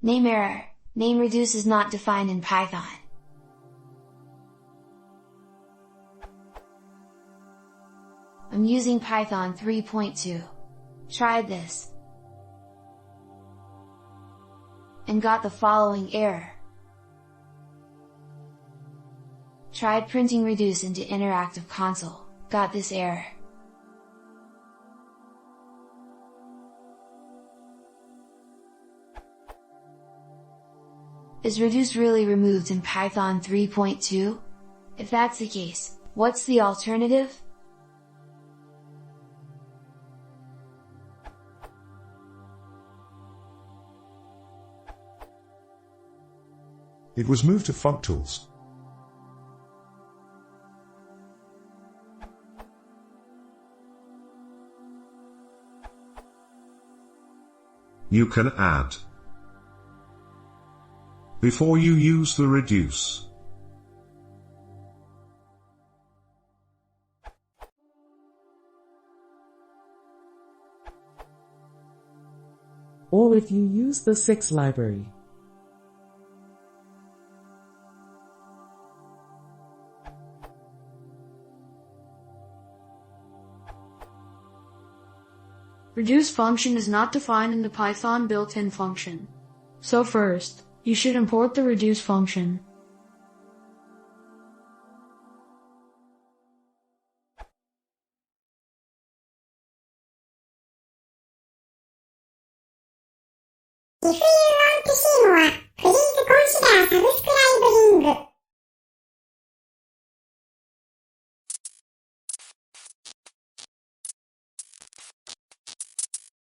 NameError. Name reduce is not defined in Python. I'm using Python 3.2. Tried this, and got the following error. Tried printing reduce into interactive console, got this error. Is reduce really removed in Python 3.2? If that's the case, what's the alternative? It was moved to functools. You can add before you use the reduce. Or if you use the 6 library. Reduce function is not defined in the Python built-in function. So first, you should import the reduce function.